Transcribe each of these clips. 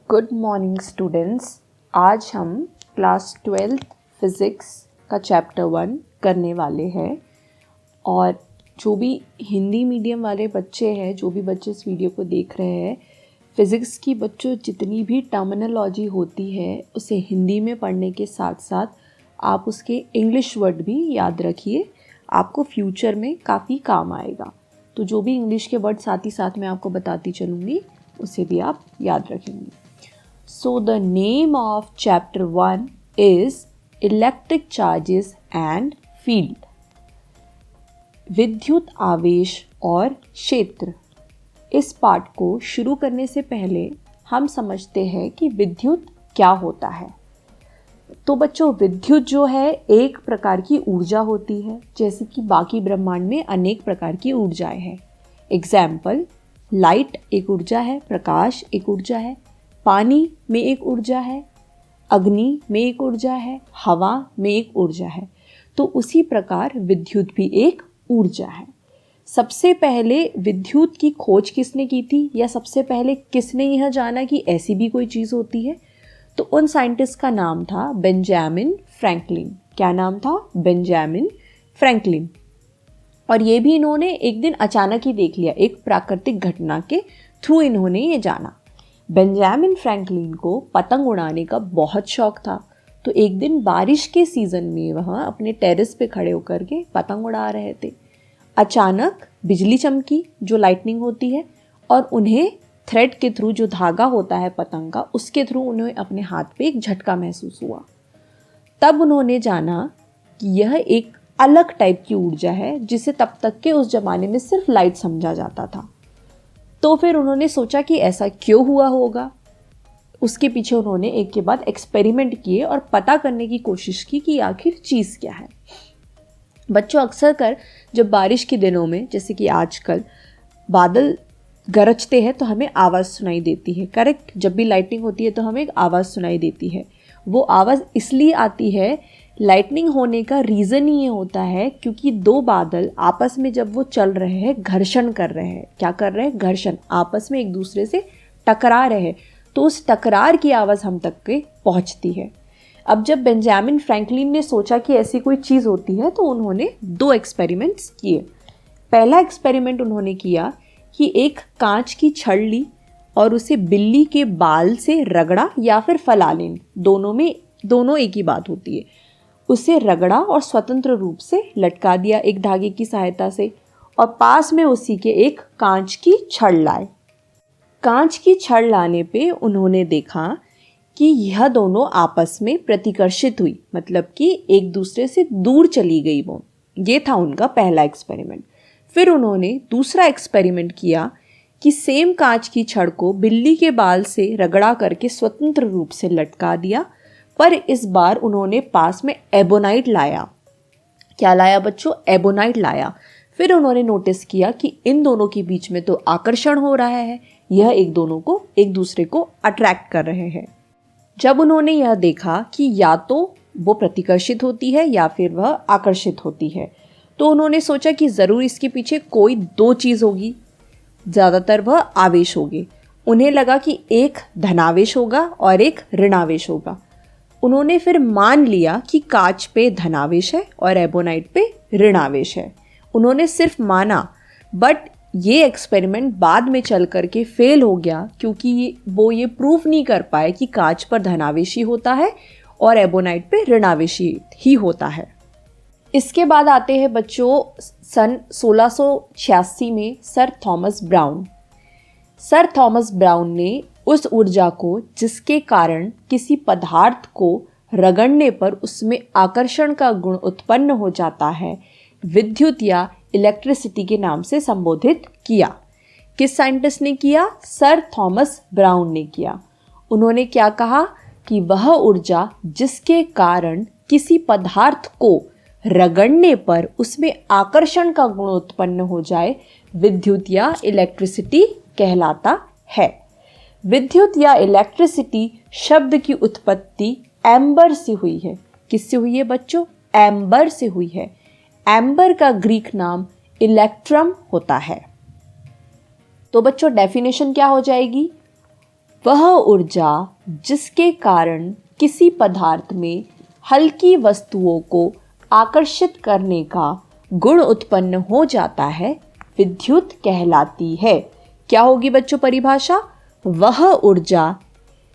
Good morning students. आज हम class 12th physics का चैप्टर 1 करने वाले हैं। और जो भी हिंदी मीडियम वाले बच्चे हैं, जो भी बच्चे इस वीडियो को देख रहे हैं, फ़िज़िक्स की बच्चों जितनी भी टर्मिनोलॉजी होती है उसे हिंदी में पढ़ने के साथ साथ आप उसके इंग्लिश वर्ड भी याद रखिए, आपको फ्यूचर में काफ़ी काम आएगा। तो जो भी इंग्लिश के वर्ड साथ ही साथ मैं आपको बताती चलूँगी उसे भी आप याद रखेंगे। So the name of chapter 1 is Electric Charges and Field. विद्युत आवेश और क्षेत्र। इस पाठ को शुरू करने से पहले हम समझते हैं कि विद्युत क्या होता है। तो बच्चों, विद्युत जो है एक प्रकार की ऊर्जा होती है, जैसे कि बाकी ब्रह्मांड में अनेक प्रकार की ऊर्जाएं हैं। एग्जाम्पल, लाइट एक ऊर्जा है, प्रकाश एक ऊर्जा है, पानी में एक ऊर्जा है, अग्नि में एक ऊर्जा है, हवा में एक ऊर्जा है। तो उसी प्रकार विद्युत भी एक ऊर्जा है। सबसे पहले विद्युत की खोज किसने की थी, या सबसे पहले किसने यह जाना कि ऐसी भी कोई चीज़ होती है? तो उन साइंटिस्ट का नाम था बेंजामिन फ्रैंकलिन। क्या नाम था? Benjamin Franklin. और ये भी इन्होंने एक दिन अचानक ही देख लिया, एक प्राकृतिक घटना के थ्रू इन्होंने ये जाना। बेंजामिन फ्रैंकलिन को पतंग उड़ाने का बहुत शौक था। तो एक दिन बारिश के सीज़न में वह अपने टेरेस पे खड़े होकर के पतंग उड़ा रहे थे। अचानक बिजली चमकी, जो लाइटनिंग होती है, और उन्हें थ्रेड के थ्रू, जो धागा होता है पतंग का, उसके थ्रू उन्हें अपने हाथ पे एक झटका महसूस हुआ। तब उन्होंने जाना कि यह एक अलग टाइप की ऊर्जा है, जिसे तब तक के उस ज़माने में सिर्फ लाइट समझा जाता था। तो फिर उन्होंने सोचा कि ऐसा क्यों हुआ होगा। उसके पीछे उन्होंने एक के बाद एक्सपेरिमेंट किए और पता करने की कोशिश की कि आखिर चीज़ क्या है। बच्चों, अक्सर कर जब बारिश के दिनों में, जैसे कि आजकल बादल गरजते हैं तो हमें आवाज़ सुनाई देती है, करेक्ट? जब भी लाइटनिंग होती है तो हमें एक आवाज़ सुनाई देती है। वो आवाज़ इसलिए आती है, लाइटनिंग होने का रीज़न ये होता है क्योंकि दो बादल आपस में जब वो चल रहे हैं, घर्षण कर रहे हैं। क्या कर रहे हैं? घर्षण, आपस में एक दूसरे से टकरा रहे हैं। तो उस टकरार की आवाज़ हम तक के पहुंचती है। अब जब बेंजामिन फ्रैंकलिन ने सोचा कि ऐसी कोई चीज़ होती है, तो उन्होंने 2 एक्सपेरिमेंट्स किए। पहला एक्सपेरिमेंट उन्होंने किया कि एक कांच की छड़ ली और उसे बिल्ली के बाल से रगड़ा, या फिर फलालिन, दोनों एक ही बात होती है, उसे रगड़ा और स्वतंत्र रूप से लटका दिया एक धागे की सहायता से, और पास में उसी के एक कांच की छड़ लाए। कांच की छड़ लाने पे उन्होंने देखा कि यह दोनों आपस में प्रतिकर्षित हुई, मतलब कि एक दूसरे से दूर चली गई वो। ये था उनका पहला एक्सपेरिमेंट। फिर उन्होंने दूसरा एक्सपेरिमेंट किया कि सेम कांच की छड़ को बिल्ली के बाल से रगड़ा करके स्वतंत्र रूप से लटका दिया, पर इस बार उन्होंने पास में एबोनाइट लाया। क्या लाया बच्चों? एबोनाइट लाया। फिर उन्होंने नोटिस किया कि इन दोनों के बीच में तो आकर्षण हो रहा है, यह एक दूसरे को अट्रैक्ट कर रहे हैं। जब उन्होंने यह देखा कि या तो वो प्रतिकर्षित होती है या फिर वह आकर्षित होती है, तो उन्होंने सोचा कि ज़रूर इसके पीछे कोई 2 चीज़ होगी, ज़्यादातर वह आवेश होगी। उन्हें लगा कि एक धनावेश होगा और एक ऋणावेश होगा। उन्होंने फिर मान लिया कि कांच पे धनावेश है और एबोनाइट पे ऋणावेश है। उन्होंने सिर्फ माना, बट ये एक्सपेरिमेंट बाद में चल करके फेल हो गया, क्योंकि वो ये प्रूफ नहीं कर पाए कि कांच पर धनावेश ही होता है और एबोनाइट पे ऋणावेश ही होता है। इसके बाद आते हैं बच्चों सन 1686 में sir Thomas brown. Sir Thomas brown ने उस ऊर्जा को जिसके कारण किसी पदार्थ को रगड़ने पर उसमें आकर्षण का गुण उत्पन्न हो जाता है, विद्युत या इलेक्ट्रिसिटी के नाम से संबोधित किया। किस साइंटिस्ट ने किया? सर थॉमस ब्राउन ने किया। उन्होंने क्या कहा कि वह ऊर्जा जिसके कारण किसी पदार्थ को रगड़ने पर उसमें आकर्षण का गुण उत्पन्न हो जाए, विद्युत या इलेक्ट्रिसिटी कहलाता है। विद्युत या इलेक्ट्रिसिटी शब्द की उत्पत्ति एम्बर से हुई है। किससे हुई है बच्चों? एम्बर से हुई है। एम्बर का ग्रीक नाम इलेक्ट्रम होता है। तो बच्चों डेफिनेशन क्या हो जाएगी? वह ऊर्जा जिसके कारण किसी पदार्थ में हल्की वस्तुओं को आकर्षित करने का गुण उत्पन्न हो जाता है विद्युत कहलाती है। क्या होगी बच्चों परिभाषा? वह ऊर्जा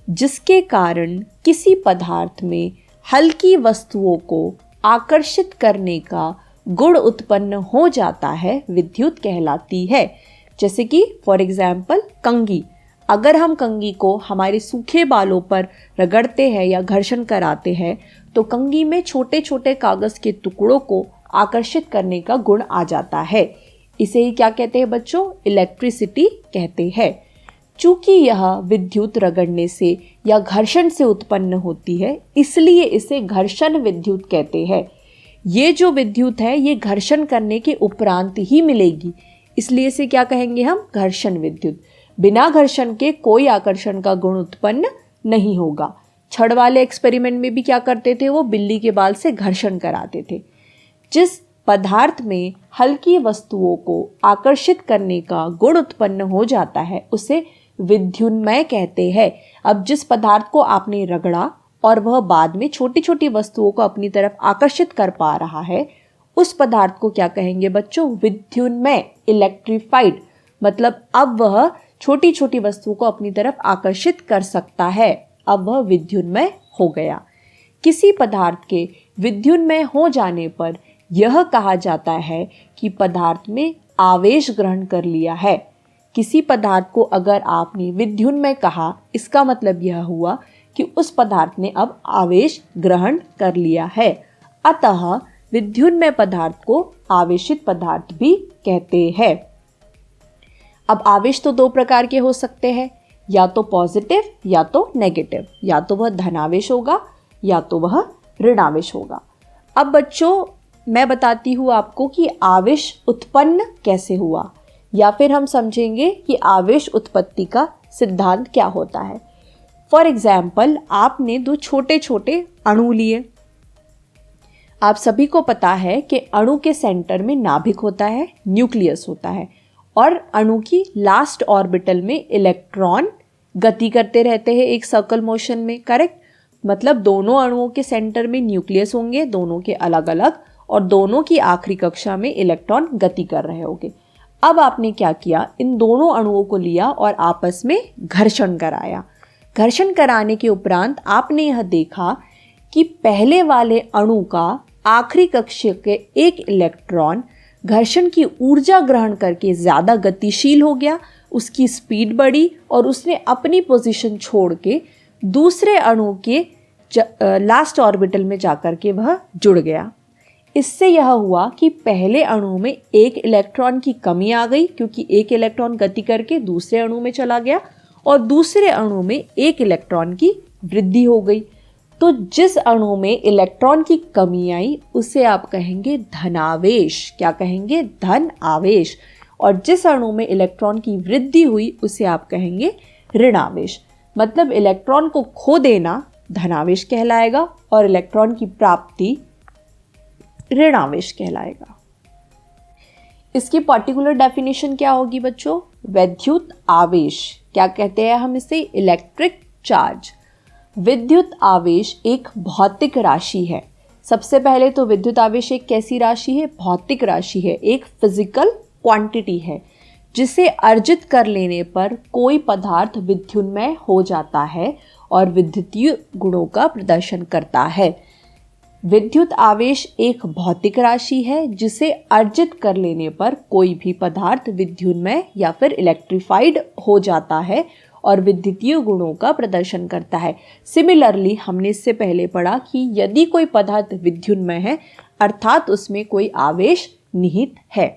जिसके कारण किसी पदार्थ में हल्की वस्तुओं को आकर्षित करने का गुण उत्पन्न हो जाता है विद्युत कहलाती है। जैसे कि फॉर एग्जाम्पल कंघी, अगर हम कंघी को हमारे सूखे बालों पर रगड़ते हैं या घर्षण कराते हैं तो कंघी में छोटे छोटे कागज के टुकड़ों को आकर्षित करने का गुण आ जाता है। इसे ही क्या कहते हैं बच्चों? इलेक्ट्रिसिटी कहते हैं। चूंकि यह विद्युत रगड़ने से या घर्षण से उत्पन्न होती है इसलिए इसे घर्षण विद्युत कहते हैं। ये जो विद्युत है ये घर्षण करने के उपरांत ही मिलेगी, इसलिए इसे क्या कहेंगे हम? घर्षण विद्युत। बिना घर्षण के कोई आकर्षण का गुण उत्पन्न नहीं होगा। छड़ वाले एक्सपेरिमेंट में भी क्या करते थे? वो बिल्ली के बाल से घर्षण कराते थे। जिस पदार्थ में हल्की वस्तुओं को आकर्षित करने का गुण उत्पन्न हो जाता है उसे विद्युन्मय कहते हैं। अब जिस पदार्थ को आपने रगड़ा और वह बाद में छोटी छोटी वस्तुओं को अपनी तरफ आकर्षित कर पा रहा है उस पदार्थ को क्या कहेंगे बच्चों? विद्युन्मय, इलेक्ट्रीफाइड। मतलब अब वह छोटी छोटी वस्तुओं को अपनी तरफ आकर्षित कर सकता है, अब वह विद्युन्मय हो गया। किसी पदार्थ के विद्युन्मय हो जाने पर यह कहा जाता है कि पदार्थ में आवेश ग्रहण कर लिया है। किसी पदार्थ को अगर आपने विद्युन्मय कहा इसका मतलब यह हुआ कि उस पदार्थ ने अब आवेश ग्रहण कर लिया है। अतः विद्युन्मय पदार्थ को आवेशित पदार्थ भी कहते हैं। अब आवेश तो दो प्रकार के हो सकते हैं, या तो पॉजिटिव या तो नेगेटिव। या तो वह धनावेश होगा या तो वह ऋणावेश होगा। अब बच्चों मैं बताती हूँ आपको कि आवेश उत्पन्न कैसे हुआ, या फिर हम समझेंगे कि आवेश उत्पत्ति का सिद्धांत क्या होता है। फॉर एग्जाम्पल आपने दो छोटे छोटे अणु लिए। आप सभी को पता है कि अणु के सेंटर में नाभिक होता है, न्यूक्लियस होता है, और अणु की लास्ट ऑर्बिटल में इलेक्ट्रॉन गति करते रहते हैं एक सर्कल मोशन में। करेक्ट? मतलब दोनों अणुओं के सेंटर में न्यूक्लियस होंगे, दोनों के अलग अलग, और दोनों की आखिरी कक्षा में इलेक्ट्रॉन गति कर रहे होंगे। अब आपने क्या किया? इन दोनों अणुओं को लिया और आपस में घर्षण कराया। घर्षण कराने के उपरांत आपने यह देखा कि पहले वाले अणु का आखिरी कक्षा के एक इलेक्ट्रॉन घर्षण की ऊर्जा ग्रहण करके ज़्यादा गतिशील हो गया, उसकी स्पीड बढ़ी और उसने अपनी पोजीशन छोड़ के दूसरे अणु के लास्ट ऑर्बिटल में जाकर के वह जुड़ गया। इससे यह हुआ कि पहले अणु में एक इलेक्ट्रॉन की कमी आ गई क्योंकि एक इलेक्ट्रॉन गति करके दूसरे अणु में चला गया, और दूसरे अणु में एक इलेक्ट्रॉन की वृद्धि हो गई। तो जिस अणु में इलेक्ट्रॉन की कमी आई उसे आप कहेंगे धनावेश। क्या कहेंगे? धन आवेश। और जिस अणु में इलेक्ट्रॉन की वृद्धि हुई उसे आप कहेंगे ऋणावेश। मतलब इलेक्ट्रॉन को खो देना धनावेश कहलाएगा और इलेक्ट्रॉन की प्राप्ति ऋणावेश कहलाएगा। इसकी पर्टिकुलर डेफिनेशन क्या होगी बच्चों? विद्युत आवेश। क्या कहते हैं हम इसे? Electric charge. विद्युत आवेश एक भौतिक राशि है। सबसे पहले तो विद्युत आवेश एक कैसी राशि है? भौतिक राशि है, एक फिजिकल क्वांटिटी है जिसे अर्जित कर लेने पर कोई पदार्थ विद्युन्मय हो जाता है और विद्युतीय गुणों का प्रदर्शन करता है। विद्युत आवेश एक भौतिक राशि है जिसे अर्जित कर लेने पर कोई भी पदार्थ विद्युन्मय या फिर इलेक्ट्रीफाइड हो जाता है और विद्युतीय गुणों का प्रदर्शन करता है। सिमिलरली हमने इससे पहले पढ़ा कि यदि कोई पदार्थ विद्युन्मय है अर्थात उसमें कोई आवेश निहित है।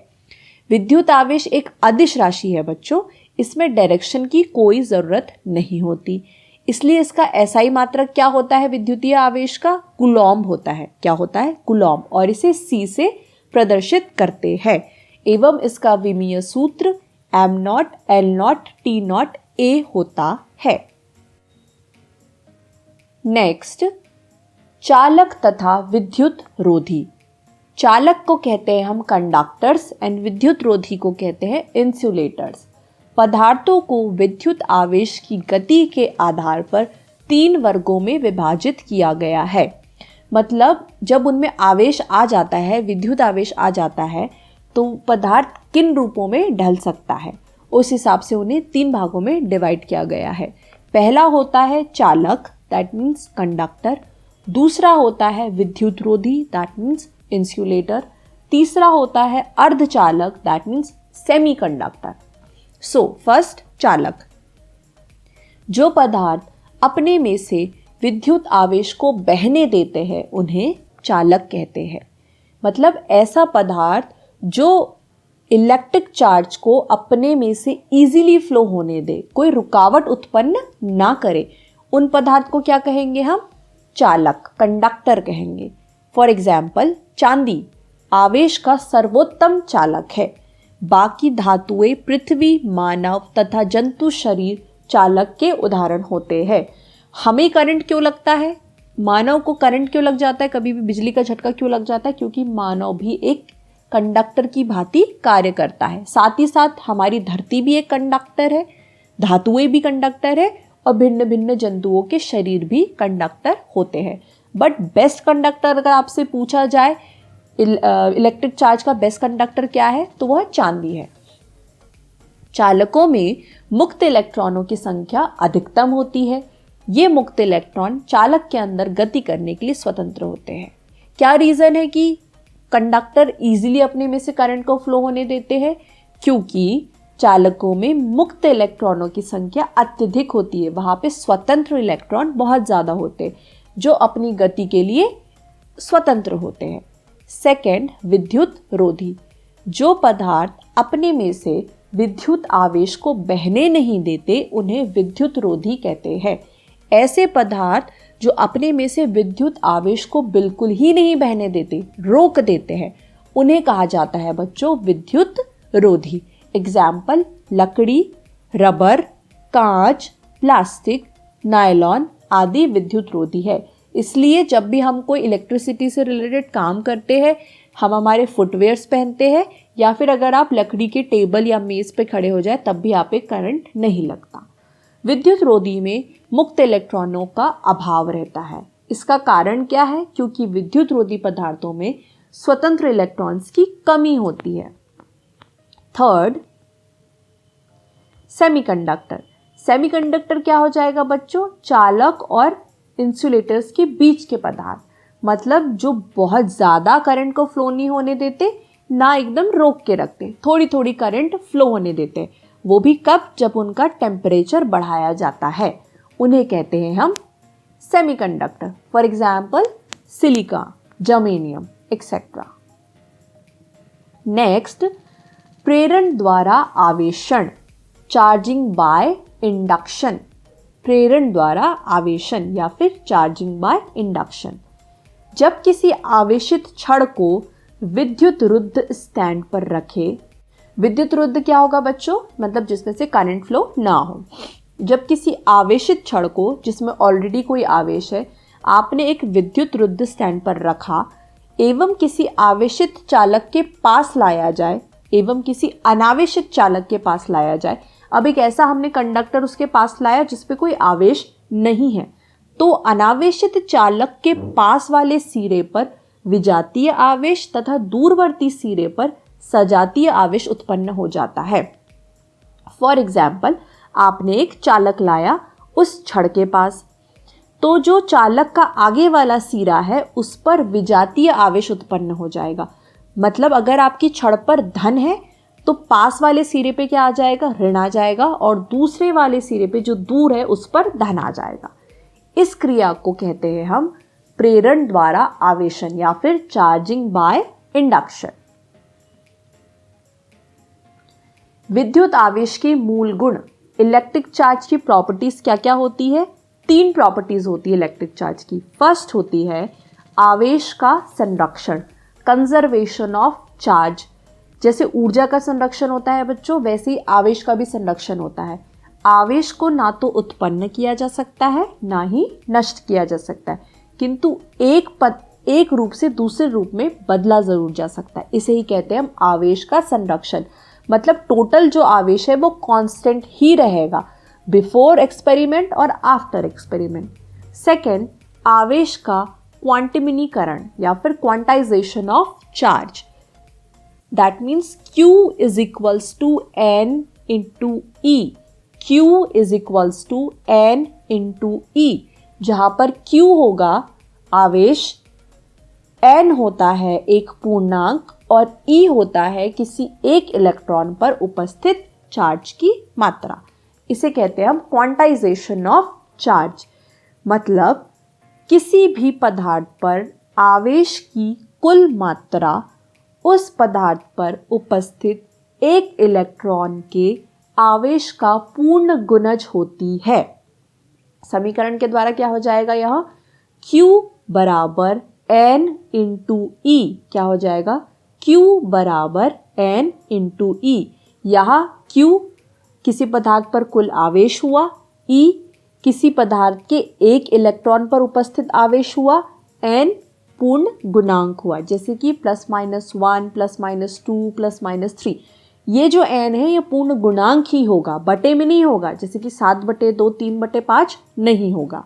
विद्युत आवेश एक अदिश राशि है बच्चों, इसमें डायरेक्शन की कोई ज़रूरत नहीं होती, इसलिए इसका एसआई मात्रक क्या होता है? विद्युतीय आवेश का कूलॉम्ब होता है। क्या होता है? कूलॉम्ब। और इसे सी से प्रदर्शित करते हैं एवं इसका विमीय सूत्र m0 L0 T0 A होता है। नेक्स्ट, चालक तथा विद्युत रोधी। चालक को कहते हैं हम कंडक्टर्स एंड विद्युत रोधी को कहते हैं इंसुलेटर्स। पदार्थों को विद्युत आवेश की गति के आधार पर 3 वर्गों में विभाजित किया गया है। मतलब जब उनमें आवेश आ जाता है, विद्युत आवेश आ जाता है, तो पदार्थ किन रूपों में ढल सकता है, उस हिसाब से उन्हें 3 भागों में डिवाइड किया गया है। पहला होता है चालक, दैट मीन्स कंडक्टर। दूसरा होता है विद्युतरोधी, दैट मीन्स इंसुलेटर। तीसरा होता है अर्धचालक, that means semiconductor. So first, चालक। जो पदार्थ अपने में से विद्युत आवेश को बहने देते हैं उन्हें चालक कहते हैं। मतलब ऐसा पदार्थ जो इलेक्ट्रिक चार्ज को अपने में से इजीली फ्लो होने दे, कोई रुकावट उत्पन्न ना करे, उन पदार्थ को क्या कहेंगे हम? चालक, कंडक्टर कहेंगे। फॉर एग्जाम्पल, चांदी आवेश का सर्वोत्तम चालक है। बाकी धातुएं पृथ्वी, मानव तथा जंतु शरीर चालक के उदाहरण होते हैं। हमें करंट क्यों लगता है? मानव को करंट क्यों लग जाता है? कभी भी बिजली का झटका क्यों लग जाता है? क्योंकि मानव भी एक कंडक्टर की भांति कार्य करता है। साथ ही साथ हमारी धरती भी एक कंडक्टर है, धातुएं भी कंडक्टर है, और भिन्न भिन्न जंतुओं के शरीर भी कंडक्टर होते हैं। बट बेस्ट कंडक्टर अगर आपसे पूछा जाए, इलेक्ट्रिक चार्ज का बेस्ट कंडक्टर क्या है, तो वह चांदी है। चालकों में मुक्त इलेक्ट्रॉनों की संख्या अधिकतम होती है। ये मुक्त इलेक्ट्रॉन चालक के अंदर गति करने के लिए स्वतंत्र होते हैं। क्या रीजन है कि कंडक्टर इजीली अपने में से करंट को फ्लो होने देते हैं? क्योंकि चालकों में मुक्त इलेक्ट्रॉनों की संख्या अत्यधिक होती है। वहां पे स्वतंत्र इलेक्ट्रॉन बहुत ज्यादा होते हैं जो अपनी गति के लिए स्वतंत्र होते हैं। सेकंड, विद्युत रोधी। जो पदार्थ अपने में से विद्युत आवेश को बहने नहीं देते उन्हें विद्युत रोधी कहते हैं। ऐसे पदार्थ जो अपने में से विद्युत आवेश को बिल्कुल ही नहीं बहने देते, रोक देते हैं, उन्हें कहा जाता है बच्चों विद्युत रोधी। एग्जाम्पल, लकड़ी, रबर, कांच, प्लास्टिक, नायलॉन आदि विद्युत रोधी है। इसलिए जब भी हम कोई इलेक्ट्रिसिटी से रिलेटेड काम करते हैं, हम हमारे फुटवेयर्स पहनते हैं, या फिर अगर आप लकड़ी के टेबल या मेज पे खड़े हो जाए तब भी आप पे करंट नहीं लगता। विद्युत रोधी में मुक्त इलेक्ट्रॉनों का अभाव रहता है। इसका कारण क्या है? क्योंकि विद्युत रोधी पदार्थों में स्वतंत्र इलेक्ट्रॉन्स की कमी होती है। Third, semiconductor. सेमीकंडक्टर क्या हो जाएगा बच्चों? चालक और इंसुलेटर्स के बीच के पदार्थ। मतलब जो बहुत ज़्यादा करंट को फ्लो नहीं होने देते, ना एकदम रोक के रखते, थोड़ी थोड़ी करंट फ्लो होने देते। वो भी कब? जब उनका टेम्परेचर बढ़ाया जाता है। उन्हें कहते हैं हम semiconductor. For example, silica, germanium etcetera. Next, प्रेरण द्वारा आवेशन, चार्जिंग बाय इंडक्शन। प्रेरण द्वारा आवेशन या फिर चार्जिंग बाय इंडक्शन। जब किसी आवेशित छड़ को विद्युत रुद्ध स्टैंड पर रखे, विद्युत रुद्ध क्या होगा बच्चों? मतलब जिसमें से करंट फ्लो ना हो। जब किसी आवेशित छड़ को, जिसमें ऑलरेडी कोई आवेश है, आपने एक विद्युत रुद्ध स्टैंड पर रखा एवं किसी आवेशित चालक के पास लाया जाए, एवं किसी अनावेशित चालक के पास लाया जाए। अब एक ऐसा हमने कंडक्टर उसके पास लाया जिसपे कोई आवेश नहीं है, तो अनावेशित चालक के पास वाले सिरे पर विजातीय आवेश तथा दूरवर्ती सिरे पर सजातीय आवेश उत्पन्न हो जाता है। फॉर एग्जाम्पल, आपने एक चालक लाया उस छड़ के पास, तो जो चालक का आगे वाला सिरा है उस पर विजातीय आवेश उत्पन्न हो जाएगा। मतलब अगर आपकी छड़ पर धन है तो पास वाले सिरे पे क्या आ जाएगा? ऋण आ जाएगा, और दूसरे वाले सिरे पे जो दूर है उस पर धन आ जाएगा। इस क्रिया को कहते हैं हम प्रेरण द्वारा आवेशन या फिर चार्जिंग बाय इंडक्शन। विद्युत आवेश के मूल गुण, इलेक्ट्रिक चार्ज की प्रॉपर्टीज क्या क्या होती है? 3 प्रॉपर्टीज होती है इलेक्ट्रिक चार्ज की। फर्स्ट होती है आवेश का संरक्षण, कंजर्वेशन ऑफ चार्ज। जैसे ऊर्जा का संरक्षण होता है बच्चों, वैसे ही आवेश का भी संरक्षण होता है। आवेश को ना तो उत्पन्न किया जा सकता है ना ही नष्ट किया जा सकता है, किंतु एक रूप से दूसरे रूप में बदला जरूर जा सकता है। इसे ही कहते हैं हम आवेश का संरक्षण। मतलब टोटल जो आवेश है वो कांस्टेंट ही रहेगा बिफोर एक्सपेरिमेंट और आफ्टर एक्सपेरिमेंट। सेकेंड, आवेश का क्वांटिमीकरण या फिर quantisation of charge. That means Q is equals to N into E। Q is equals to N into E, जहां पर Q होगा आवेश, N होता है एक पूर्णांक और E होता है किसी एक इलेक्ट्रॉन पर उपस्थित चार्ज की मात्रा। इसे कहते हैं हम क्वांटाइजेशन ऑफ चार्ज। मतलब किसी भी पदार्थ पर आवेश की कुल मात्रा उस पदार्थ पर उपस्थित एक इलेक्ट्रॉन के आवेश का पूर्ण गुणज होती है। समीकरण के द्वारा क्या हो जाएगा, यह Q बराबर N इंटू E क्या हो जाएगा, Q बराबर N इंटू E। यहाँ Q किसी पदार्थ पर कुल आवेश हुआ, E किसी पदार्थ के एक इलेक्ट्रॉन पर उपस्थित आवेश हुआ, N पूर्ण गुणांक हुआ, जैसे कि +-1, +-2, +-3। ये जो n है ये पूर्ण गुणांक ही होगा, बटे में नहीं होगा, जैसे कि 7/2, 3/5 नहीं होगा।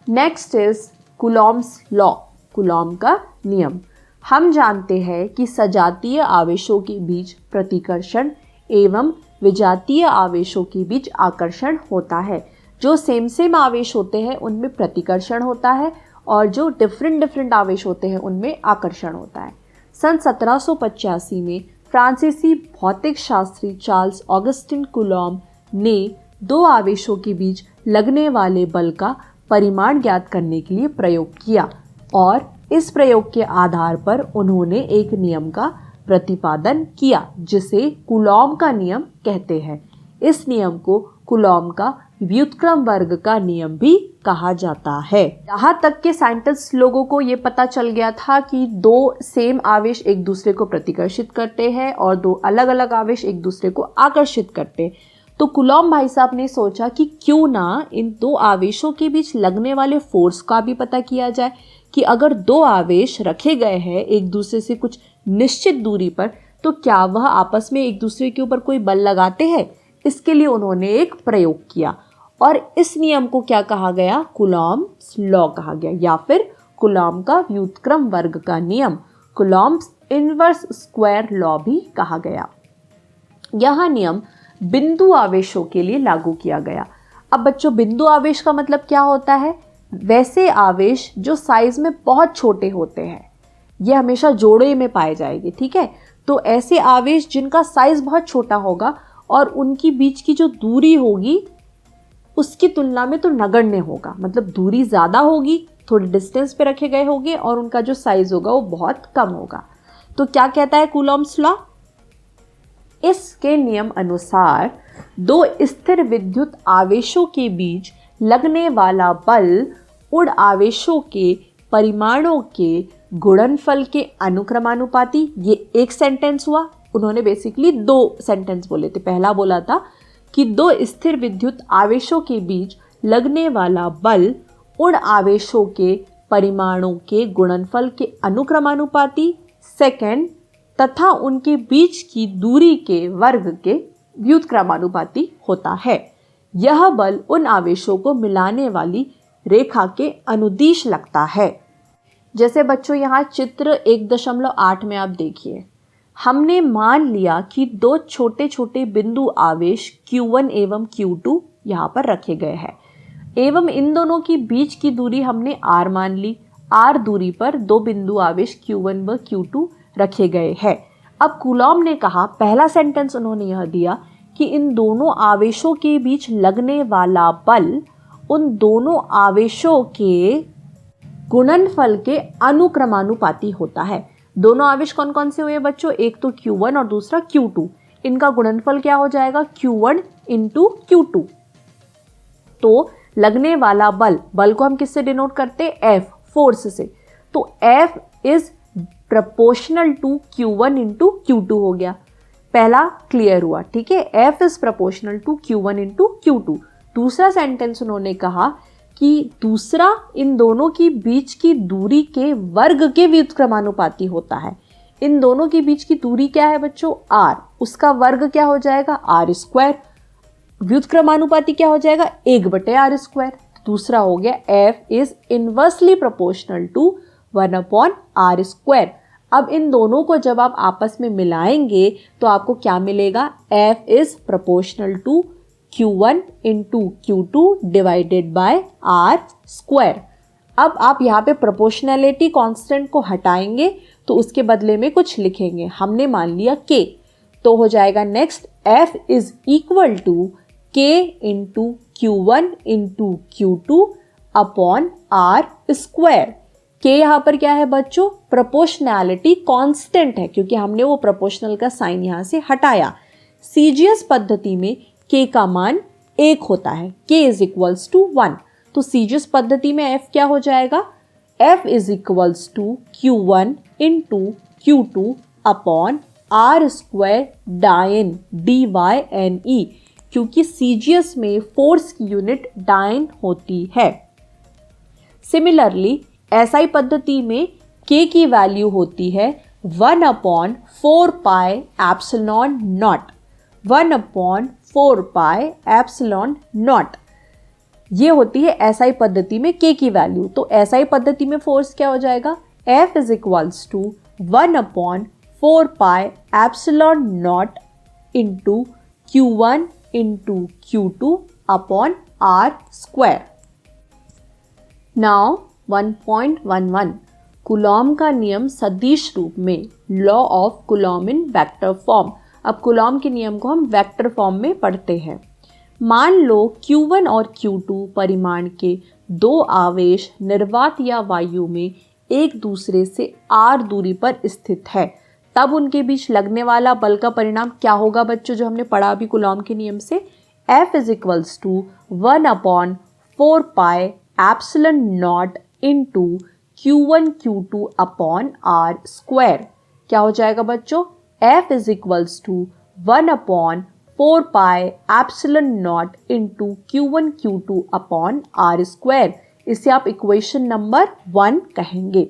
Next is Coulomb's law, Coulomb का नियम। हम जानते हैं कि सजातीय आवेशों के बीच प्रतिकर्षण एवं विजातीय आवेशों के बीच आकर्षण होता है। जो सेम आवेश होते हैं उनमें प्रतिकर्षण होता है और जो डिफरेंट आवेश होते हैं उनमें आकर्षण होता है। सन 1785 में फ्रांसीसी भौतिक शास्त्री चार्ल्स ऑगस्टिन कूलॉम ने दो आवेशों के बीच लगने वाले बल का परिमाण ज्ञात करने के लिए प्रयोग किया और इस प्रयोग के आधार पर उन्होंने एक नियम का प्रतिपादन किया जिसे कूलॉम का नियम कहते हैं। इस नियम को कूलॉम का व्युत्क्रम वर्ग का नियम भी कहा जाता है। यहाँ तक के साइंटिस्ट लोगों को ये पता चल गया था कि दो सेम आवेश एक दूसरे को प्रतिकर्षित करते हैं और दो अलग अलग आवेश एक दूसरे को आकर्षित करते हैं। तो कूलॉम भाई साहब ने सोचा कि क्यों ना इन दो आवेशों के बीच लगने वाले फोर्स का भी पता किया जाए कि अगर दो आवेश रखे गए हैं एक दूसरे से कुछ निश्चित दूरी पर तो क्या वह आपस में एक दूसरे के ऊपर कोई बल लगाते हैं। इसके लिए उन्होंने एक प्रयोग किया और इस नियम को क्या कहा गया, कूलॉम्स लॉ कहा गया या फिर कूलॉम का व्युत्क्रम वर्ग का नियम, कूलॉम्स इनवर्स स्क्वायर लॉ भी कहा गया। यह नियम बिंदु आवेशों के लिए लागू किया गया। अब बच्चों बिंदु आवेश का मतलब क्या होता है, वैसे आवेश जो साइज में बहुत छोटे होते हैं, ये हमेशा जोड़े में पाए जाएंगे, ठीक है। तो ऐसे आवेश जिनका साइज बहुत छोटा होगा और उनकी बीच की जो दूरी होगी उसकी तुलना में तो नगण्य होगा, मतलब दूरी ज़्यादा होगी, थोड़े डिस्टेंस पे रखे गए होंगे और उनका जो साइज होगा वो बहुत कम होगा। तो क्या कहता है कूलॉम्स लॉ, इसके नियम अनुसार दो स्थिर विद्युत आवेशों के बीच लगने वाला बल उन आवेशों के परिमाणों के गुणनफल के अनुक्रमानुपाती। ये एक सेंटेंस हुआ, उन्होंने बेसिकली दो सेंटेंस बोले थे। पहला बोला था कि दो स्थिर विद्युत आवेशों के बीच लगने वाला बल उन आवेशों के परिमाणों के गुणनफल के अनुक्रमानुपाती। सेकंड, तथा उनके बीच की दूरी के वर्ग के व्युत्क्रमानुपाती होता है। यह बल उन आवेशों को मिलाने वाली रेखा के अनुदिश लगता है। जैसे बच्चों यहाँ चित्र 1.8 में आप देखिए, हमने मान लिया कि दो छोटे छोटे बिंदु आवेश Q1 एवं Q2 यहाँ पर रखे गए हैं एवं इन दोनों की बीच की दूरी हमने R मान ली। R दूरी पर दो बिंदु आवेश Q1 व Q2 रखे गए हैं। अब कूलॉम ने कहा, पहला सेंटेंस उन्होंने यह दिया कि इन दोनों आवेशों के बीच लगने वाला बल उन दोनों आवेशों के गुणनफल के अनुक्रमानुपाती होता है। दोनों आवेश कौन कौन से हुए बच्चों, एक तो Q1 और दूसरा Q2। इनका गुणनफल क्या हो जाएगा, Q1 इंटू Q2। तो लगने वाला बल को हम किससे डिनोट करते हैं, F, फोर्स से। तो F is proportional to Q1 into Q2 हो गया। पहला क्लियर हुआ, ठीक है, F is proportional to Q1 into Q2। दूसरा सेंटेंस उन्होंने कहा कि दूसरा इन दोनों की बीच की दूरी के वर्ग के व्युत्क्रमानुपाती होता है। इन दोनों के बीच की दूरी क्या है बच्चों, r, उसका वर्ग क्या हो जाएगा r स्क्वायर, व्युत्क्रमानुपाती क्या हो जाएगा 1/r स्क्वायर। दूसरा हो गया f is inversely proportional to 1/r square. अब इन दोनों को जब आप आपस में मिलाएंगे तो आपको क्या मिलेगा, f is proportional to q1 into q2 divided by r square. अब आप यहाँ पे प्रोपोर्शनैलिटी कांस्टेंट को हटाएंगे तो उसके बदले में कुछ लिखेंगे, हमने मान लिया k, तो हो जाएगा next f is equal to k into q1 into q2 upon r square. k यहाँ पर क्या है बच्चों, प्रोपोर्शनैलिटी कांस्टेंट है क्योंकि हमने वो प्रोपोर्शनल का साइन यहाँ से हटाया। सीजीएस पद्धति में k का मान 1 होता है, k इज इक्वल्स टू 1। तो सीजीएस पद्धति में f क्या हो जाएगा, f is equals to q1 into q2 upon r square dyne DYNE, क्योंकि सीजीएस में फोर्स की यूनिट डायन होती है। सिमिलरली एसआई पद्धति में k की वैल्यू होती है 1/4 pi epsilon not, 1/4 pi epsilon not, ये होती है एसआई पद्धति में k की वैल्यू। तो एसआई पद्धति में फोर्स क्या हो जाएगा, F is equals to 1/4 pi epsilon naught into q1 into q2 upon r square. Now 1.11 Coulomb का नियम सदिश रूप में, law of Coulomb in vector form. अब कूलॉम के नियम को हम वेक्टर फॉर्म में पढ़ते हैं। मान लो q1 और q2 परिमाण के दो आवेश निर्वात या वायु में एक दूसरे से r दूरी पर स्थित है, तब उनके बीच लगने वाला बल का परिणाम क्या होगा बच्चों, जो हमने पढ़ा अभी कूलॉम के नियम से, F is equals to 1/4 pi epsilon naught into q1 q2 upon r square. क्या हो जाएगा बच्चों, F is equals to 1/4 pi epsilon naught into q1 q2 upon r square. इसे आप इक्वेशन नंबर 1 कहेंगे।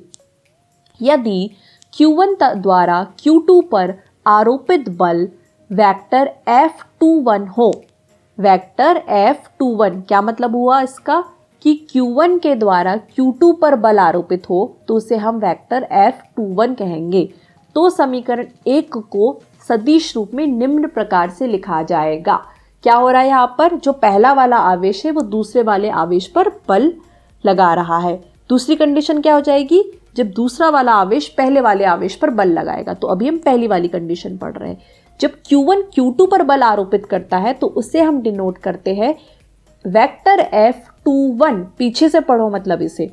यदि q1 द्वारा q2 पर आरोपित बल वेक्टर F21 हो, वेक्टर F21 क्या मतलब हुआ इसका कि q1 के द्वारा q2 पर बल आरोपित हो तो उसे हम वेक्टर F21 कहेंगे। तो समीकरण 1 को सदिश रूप में निम्न प्रकार से लिखा जाएगा। क्या हो रहा है यहाँ पर, जो पहला वाला आवेश है वो दूसरे वाले आवेश पर बल लगा रहा है। दूसरी कंडीशन क्या हो जाएगी, जब दूसरा वाला आवेश पहले वाले आवेश पर बल लगाएगा। तो अभी हम पहली वाली कंडीशन पढ़ रहे हैं। जब q1 q2 पर बल आरोपित करता है तो उसे हम डिनोट करते हैं वेक्टर F21। पीछे से पढ़ो, मतलब इसे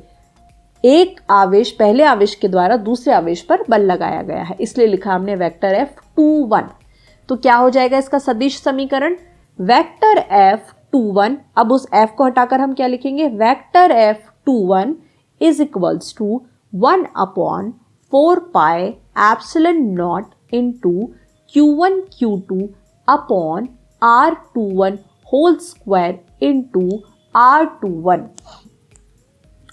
एक आवेश पहले आवेश के द्वारा दूसरे आवेश पर बल लगाया गया है, इसलिए लिखा हमने वेक्टर F21। तो क्या हो जाएगा इसका सदिश समीकरण, वेक्टर F21। अब उस F को हटाकर हम क्या लिखेंगे, vector F21 is equals to 1/4 pi epsilon naught into q1 q2 upon r21 whole square into r21।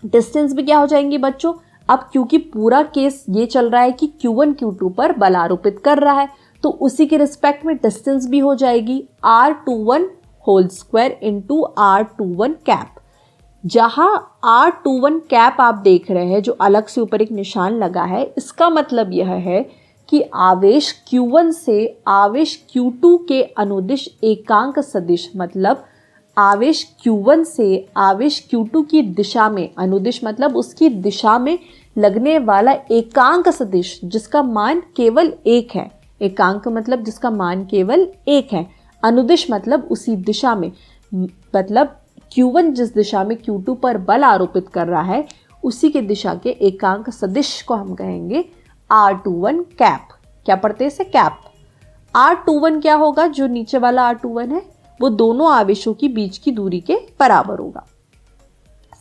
Distance भी क्या हो जाएंगे बच्चों, अब क्योंकि पूरा केस ये चल रहा है कि q1 q2 पर बल आरोपित कर रहा है तो उसी के रिस्पेक्ट में डिस्टेंस भी हो जाएगी r21 whole square into r21 cap. जहां r21 कैप आप देख रहे हैं जो अलग से ऊपर एक निशान लगा है, इसका मतलब यह है कि आवेश q1 से आवेश q2 के अनुदिश एकांक सदिश, मतलब आवेश q1 से आवेश q2 की दिशा में, अनुदिश मतलब उसकी दिशा में लगने वाला एकांक सदिश जिसका मान केवल 1 है। एकांक मतलब जिसका मान केवल 1 है, अनुदिश मतलब उसी दिशा में, मतलब q1 जिस दिशा में q2 पर बल आरोपित कर रहा है उसी के दिशा के एकांक सदिश को हम कहेंगे r21 कैप। क्या पढ़ते हैं इसे, कैप। r21 क्या होगा, जो नीचे वाला r21 है वो दोनों आवेशों की बीच की दूरी के बराबर होगा।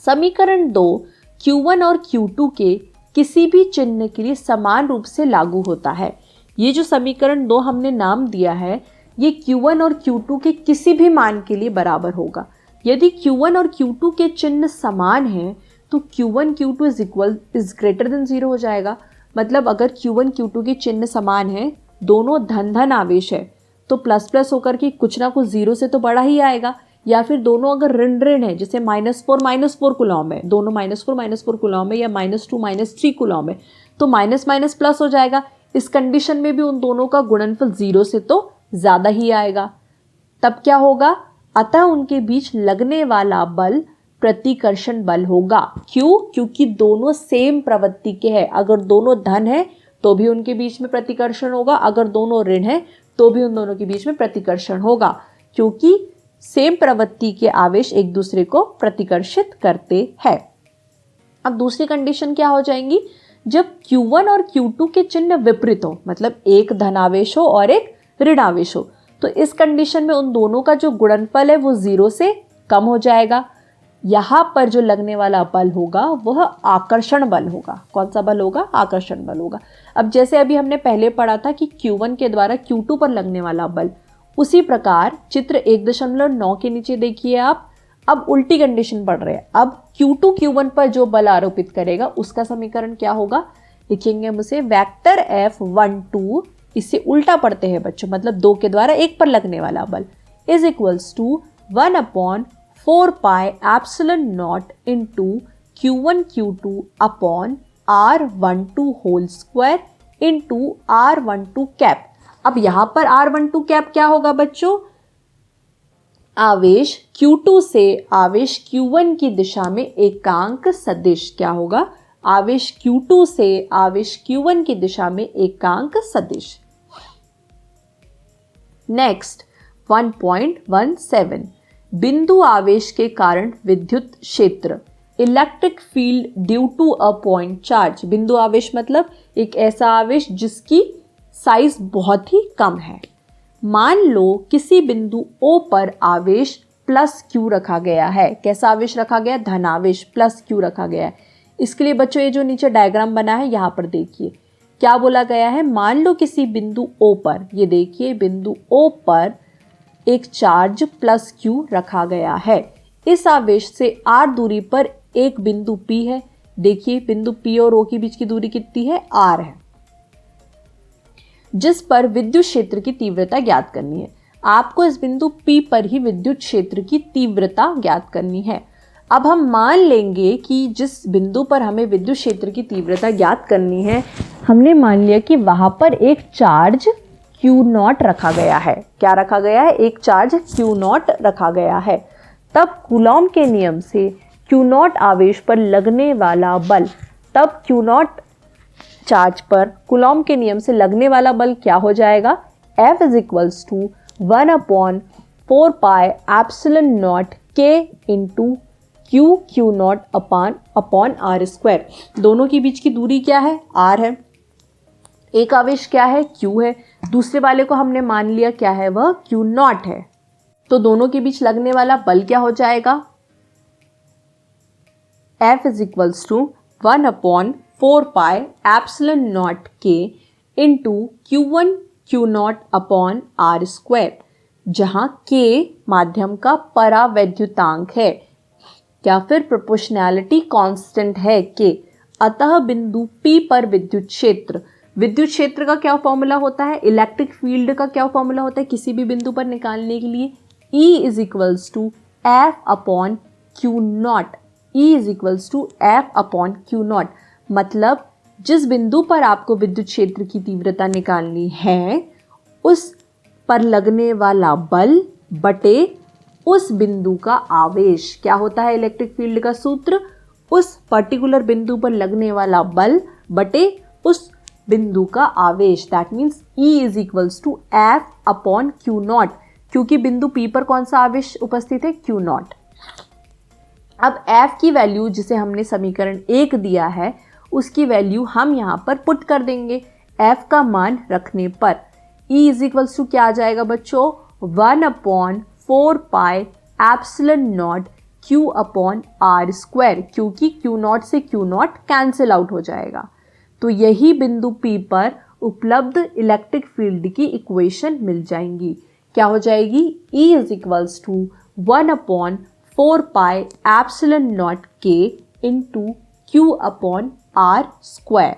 समीकरण 2 q1 और q2 के किसी भी चिन्ह के लिए समान रूप से लागू होता है। ये जो समीकरण 2 हमने नाम दिया है ये q1 और q2 के किसी भी मान के लिए बराबर होगा। यदि q1 और q2 के चिन्ह समान हैं तो q1 q2 is greater than 0 हो जाएगा। मतलब अगर Q1 Q2 के चिन्ह समान है, दोनों धन धन आवेश है, तो प्लस प्लस होकर के कुछ ना कुछ जीरो से तो बड़ा ही आएगा। या फिर दोनों अगर ऋण ऋण है, जैसे -4 कूलॉम है, दोनों -4 कूलॉम है, या -2 -3 कूलॉम है, तो माइनस माइनस प्लस हो जाएगा। इस कंडीशन में भी उन दोनों का गुणनफल जीरो से तो ज़्यादा ही आएगा। तब क्या होगा? अतः उनके बीच लगने वाला बल प्रतिकर्षण बल होगा। क्यों? क्योंकि दोनों सेम प्रवृत्ति के हैं। अगर दोनों धन है तो भी उनके बीच में प्रतिकर्षण होगा, अगर दोनों ऋण है तो भी उन दोनों के बीच में प्रतिकर्षण होगा, क्योंकि सेम प्रवृत्ति के आवेश एक दूसरे को प्रतिकर्षित करते हैं। अब दूसरी कंडीशन क्या हो जाएंगी? जब Q1 और Q2 के चिन्ह विपरीत हो, मतलब एक धनावेश हो और एक ऋण आवेश हो, तो इस कंडीशन में उन दोनों का जो गुणनफल है वो जीरो से कम हो जाएगा। यहाँ पर जो लगने वाला बल होगा वह आकर्षण बल होगा। कौन सा बल होगा? आकर्षण बल होगा। अब जैसे अभी हमने पहले पढ़ा था कि Q1 के द्वारा Q2 पर लगने वाला बल, उसी प्रकार चित्र 1.9 के नीचे देखिए आप, अब उल्टी कंडीशन पढ़ रहे हैं। अब Q2 Q1 पर जो बल आरोपित करेगा उसका समीकरण क्या होगा? लिखेंगे हम उसे वेक्टर F12, इससे उल्टा पढ़ते हैं बच्चों, मतलब 2 के द्वारा 1 पर लगने वाला बल is equals to 1/4 pi epsilon naught into Q1 Q2 upon R12 whole square into R12 cap. अब यहां पर R12 कैप क्या होगा बच्चों? आवेश Q2 से आवेश Q1 की दिशा में एकांक सदिश। क्या होगा? आवेश Q2 से आवेश Q1 की दिशा में एकांक सदिश। नेक्स्ट 1.17 बिंदु आवेश के कारण विद्युत क्षेत्र, electric field due to a point charge. बिंदु आवेश मतलब एक ऐसा आवेश जिसकी साइज बहुत ही कम है। मान लो किसी बिंदु O पर आवेश प्लस Q रखा गया है। कैसा आवेश रखा गया? धनावेश प्लस Q रखा गया है। इसके लिए बच्चों ये जो नीचे डायग्राम बना है यहाँ पर देखिए क्या बोला गया है। मान लो किसी बिंदु O पर, ये देखिए बिंदु O पर एक चार्ज प्लस Q रखा गया है। इस आवेश से R दूरी पर एक बिंदु P है। देखिए बिंदु P और O के बीच की दूरी कितनी है? R है, जिस पर विद्युत क्षेत्र की तीव्रता ज्ञात करनी है। आपको इस बिंदु P पर ही विद्युत क्षेत्र की तीव्रता ज्ञात करनी है। अब हम मान लेंगे कि जिस बिंदु पर हमें विद्युत क्षेत्र की तीव्रता ज्ञात करनी है, हमने मान लिया कि वहां पर एक चार्ज Q0 रखा गया है। क्या रखा गया है? एक चार्ज Q0 रखा गया है। तब कूलॉम के नियम से Q0 आवेश पर लगने वाला बल, तब Q0 चार्ज पर कूलॉम के नियम से लगने वाला बल क्या हो जाएगा? F is equals to 1/4 pi epsilon naught K into Q0 upon R square. दोनों के बीच की दूरी क्या है? R है। एक आवेश क्या है? Q है। दूसरे वाले को हमने मान लिया क्या है? वह Q0 है। तो दोनों के बीच लगने वाला बल क्या हो जाएगा? F is equals to 1/4 pi epsilon naught K into Q1 Q0 upon R square, जहां K माध्यम का परावैद्युतांक है या फिर प्रोपोर्शनैलिटी कांस्टेंट है K। अतः बिंदु P पर विद्युत क्षेत्र, विद्युत क्षेत्र का क्या फॉर्मूला होता है? इलेक्ट्रिक फील्ड का क्या फॉर्मूला होता है किसी भी बिंदु पर निकालने के लिए? E is equals to F upon Q0। E is equals to F upon Q0। मतलब जिस बिंदु पर आपको विद्युत क्षेत्र की तीव्रता निकालनी है, उस पर लगने वाला बल बटे उस बिंदु का आवेश। क्या होता है इलेक्ट्रिक फील्ड का सूत्र? उस पर्टिकुलर बिंदु पर लगने वाला बल बटे उस बिंदु का आवेश। That means E is equals to F upon Q0, क्योंकि बिंदु P पर कौन सा आवेश उपस्थित है? Q0। अब F की वैल्यू जिसे हमने समीकरण 1 दिया है, उसकी वैल्यू हम यहाँ पर पुट कर देंगे। F का मान रखने पर E इज इक्वल्स टू क्या आ जाएगा बच्चों? 1/4 pi epsilon not Q upon R square, क्योंकि Q0 से Q0 कैंसिल आउट हो जाएगा। तो यही बिंदु P पर उपलब्ध इलेक्ट्रिक फील्ड की इक्वेशन मिल जाएंगी। क्या हो जाएगी? E is equals to 1/4 pi epsilon naught K into Q upon R square.